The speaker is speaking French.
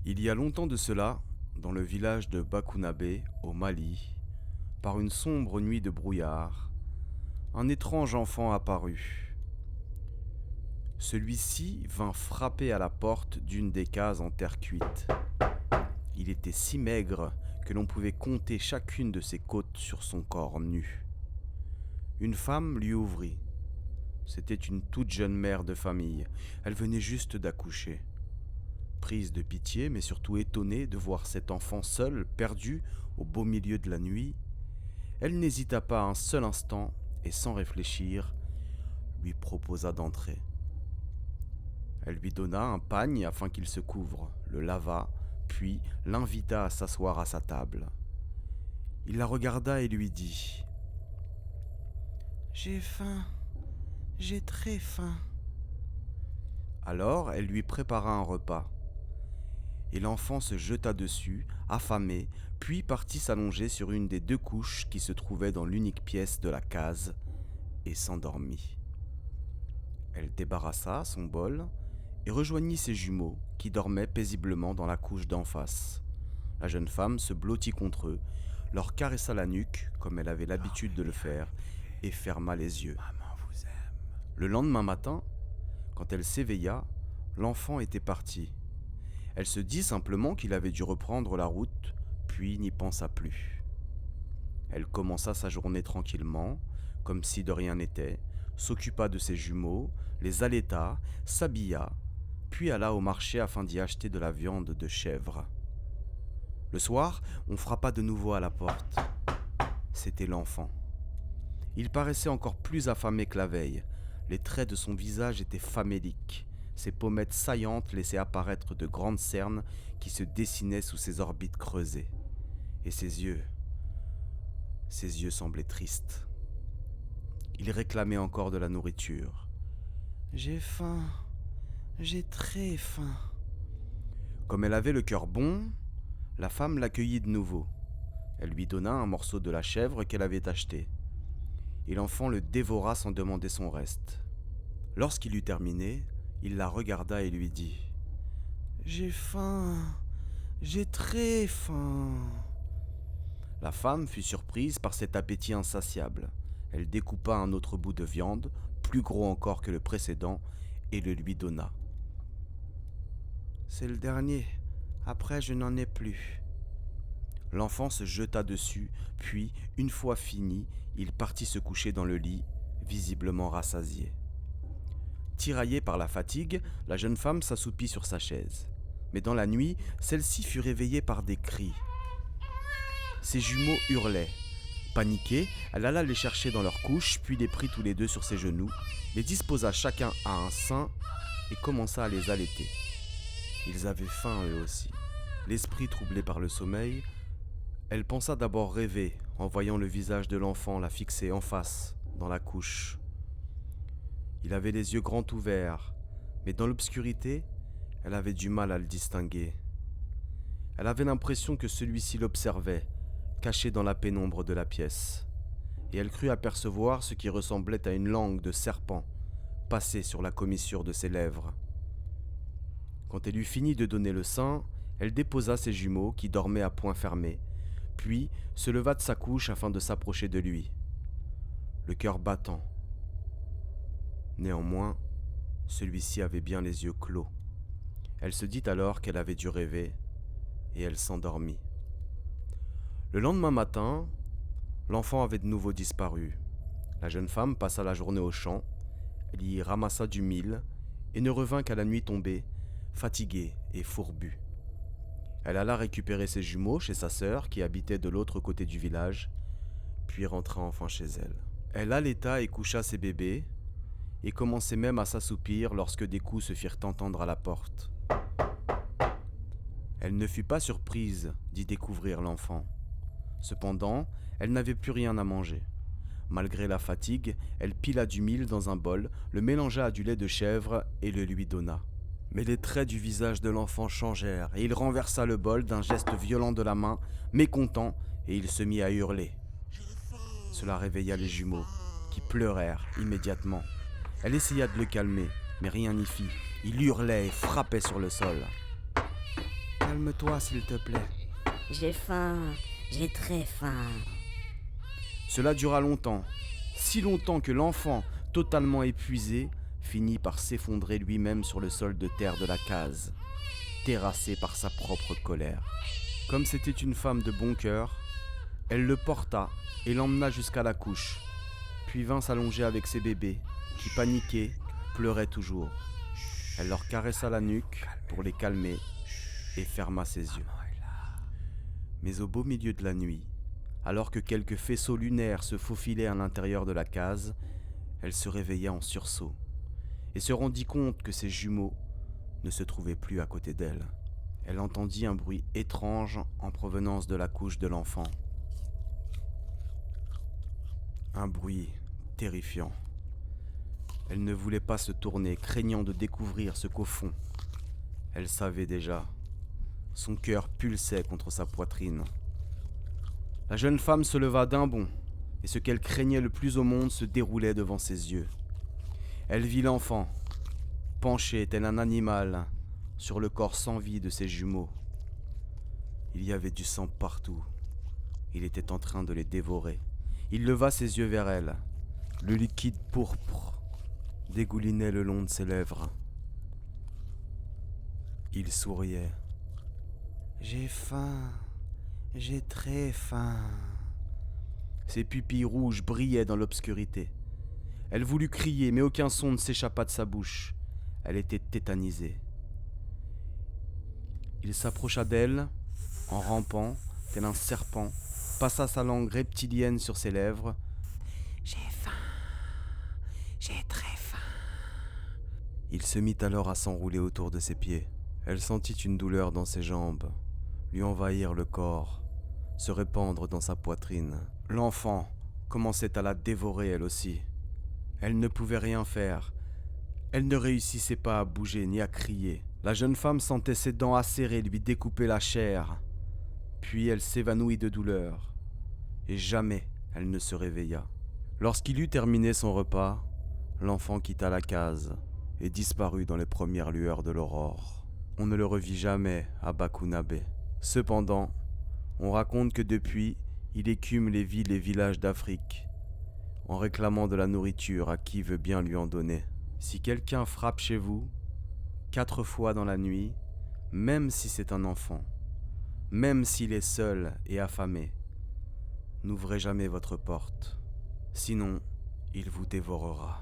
Il y a longtemps de cela, dans le village de Bakunabe, au Mali, par une sombre nuit de brouillard, un étrange enfant apparut. Celui-ci vint frapper à la porte d'une des cases en terre cuite. Il était si maigre que l'on pouvait compter chacune de ses côtes sur son corps nu. Une femme lui ouvrit. C'était une toute jeune mère de famille. Elle venait juste d'accoucher. Prise de pitié, mais surtout étonnée de voir cet enfant seul, perdu, au beau milieu de la nuit, elle n'hésita pas un seul instant et sans réfléchir, lui proposa d'entrer. Elle lui donna un pagne afin qu'il se couvre, le lava, puis l'invita à s'asseoir à sa table. Il la regarda et lui dit : « J'ai faim, j'ai très faim. » Alors elle lui prépara un repas. Et l'enfant se jeta dessus, affamé, puis partit s'allonger sur une des deux couches qui se trouvaient dans l'unique pièce de la case, et s'endormit. Elle débarrassa son bol et rejoignit ses jumeaux qui dormaient paisiblement dans la couche d'en face. La jeune femme se blottit contre eux, leur caressa la nuque comme elle avait l'habitude de le faire et ferma les yeux. Le lendemain matin, quand elle s'éveilla, l'enfant était parti. Elle se dit simplement qu'il avait dû reprendre la route, puis n'y pensa plus. Elle commença sa journée tranquillement, comme si de rien n'était, s'occupa de ses jumeaux, les allaita, s'habilla, puis alla au marché afin d'y acheter de la viande de chèvre. Le soir, on frappa de nouveau à la porte. C'était l'enfant. Il paraissait encore plus affamé que la veille. Les traits de son visage étaient faméliques. Ses pommettes saillantes laissaient apparaître de grandes cernes qui se dessinaient sous ses orbites creusées. Et ses yeux semblaient tristes. Il réclamait encore de la nourriture. « J'ai faim, j'ai très faim. » Comme elle avait le cœur bon, la femme l'accueillit de nouveau. Elle lui donna un morceau de la chèvre qu'elle avait acheté. Et l'enfant le dévora sans demander son reste. Lorsqu'il eut terminé, il la regarda et lui dit : « J'ai faim, j'ai très faim. » La femme fut surprise par cet appétit insatiable. Elle découpa un autre bout de viande, plus gros encore que le précédent, et le lui donna. « C'est le dernier, après je n'en ai plus. » L'enfant se jeta dessus, puis, une fois fini, il partit se coucher dans le lit, visiblement rassasié. Tiraillée par la fatigue, la jeune femme s'assoupit sur sa chaise. Mais dans la nuit, celle-ci fut réveillée par des cris. Ses jumeaux hurlaient. Paniquée, elle alla les chercher dans leur couche, puis les prit tous les deux sur ses genoux, les disposa chacun à un sein et commença à les allaiter. Ils avaient faim eux aussi. L'esprit troublé par le sommeil, elle pensa d'abord rêver en voyant le visage de l'enfant la fixer en face, dans la couche. Il avait les yeux grands ouverts, mais dans l'obscurité, elle avait du mal à le distinguer. Elle avait l'impression que celui-ci l'observait, caché dans la pénombre de la pièce, et elle crut apercevoir ce qui ressemblait à une langue de serpent passée sur la commissure de ses lèvres. Quand elle eut fini de donner le sein, elle déposa ses jumeaux qui dormaient à poing fermé, puis se leva de sa couche afin de s'approcher de lui, le cœur battant. Néanmoins, celui-ci avait bien les yeux clos. Elle se dit alors qu'elle avait dû rêver, et elle s'endormit. Le lendemain matin, l'enfant avait de nouveau disparu. La jeune femme passa la journée au champ, elle y ramassa du mil, et ne revint qu'à la nuit tombée, fatiguée et fourbue. Elle alla récupérer ses jumeaux chez sa sœur qui habitait de l'autre côté du village, puis rentra enfin chez elle. Elle allaita et coucha ses bébés, et commençait même à s'assoupir lorsque des coups se firent entendre à la porte. Elle ne fut pas surprise d'y découvrir l'enfant. Cependant, elle n'avait plus rien à manger. Malgré la fatigue, elle pila du mil dans un bol, le mélangea à du lait de chèvre et le lui donna. Mais les traits du visage de l'enfant changèrent et il renversa le bol d'un geste violent de la main, mécontent, et il se mit à hurler. Cela réveilla les jumeaux, qui pleurèrent immédiatement. Elle essaya de le calmer, mais rien n'y fit. Il hurlait et frappait sur le sol. « Calme-toi, s'il te plaît. J'ai faim, j'ai très faim. Cela dura longtemps, si longtemps que l'enfant, totalement épuisé, finit par s'effondrer lui-même sur le sol de terre de la case, terrassé par sa propre colère. Comme c'était une femme de bon cœur, elle le porta et l'emmena jusqu'à la couche, puis vint s'allonger avec ses bébés, qui paniquaient, pleuraient toujours. Elle leur caressa la nuque pour les calmer et ferma ses yeux. Mais au beau milieu de la nuit, alors que quelques faisceaux lunaires se faufilaient à l'intérieur de la case, elle se réveilla en sursaut et se rendit compte que ses jumeaux ne se trouvaient plus à côté d'elle. Elle entendit un bruit étrange en provenance de la couche de l'enfant. Un bruit terrifiant. Elle ne voulait pas se tourner, craignant de découvrir ce qu'au fond, elle savait déjà. Son cœur pulsait contre sa poitrine. La jeune femme se leva d'un bond, et ce qu'elle craignait le plus au monde se déroulait devant ses yeux. Elle vit l'enfant, penché tel un animal, sur le corps sans vie de ses jumeaux. Il y avait du sang partout. Il était en train de les dévorer. Il leva ses yeux vers elle. Le liquide pourpre dégoulinait le long de ses lèvres. Il souriait. « J'ai faim, j'ai très faim. » Ses pupilles rouges brillaient dans l'obscurité. Elle voulut crier, mais aucun son ne s'échappa de sa bouche. Elle était tétanisée. Il s'approcha d'elle, en rampant, tel un serpent, passa sa langue reptilienne sur ses lèvres. « J'ai faim, j'ai très faim. » Il se mit alors à s'enrouler autour de ses pieds. Elle sentit une douleur dans ses jambes, lui envahir le corps, se répandre dans sa poitrine. L'enfant commençait à la dévorer elle aussi. Elle ne pouvait rien faire. Elle ne réussissait pas à bouger ni à crier. La jeune femme sentait ses dents acérées lui découper la chair. Puis elle s'évanouit de douleur. Et jamais elle ne se réveilla. Lorsqu'il eut terminé son repas, l'enfant quitta la case et disparut dans les premières lueurs de l'aurore. On ne le revit jamais à Bakunabe. Cependant, on raconte que depuis, il écume les villes et villages d'Afrique, en réclamant de la nourriture à qui veut bien lui en donner. Si quelqu'un frappe chez vous, 4 fois dans la nuit, même si c'est un enfant, même s'il est seul et affamé, n'ouvrez jamais votre porte, sinon il vous dévorera.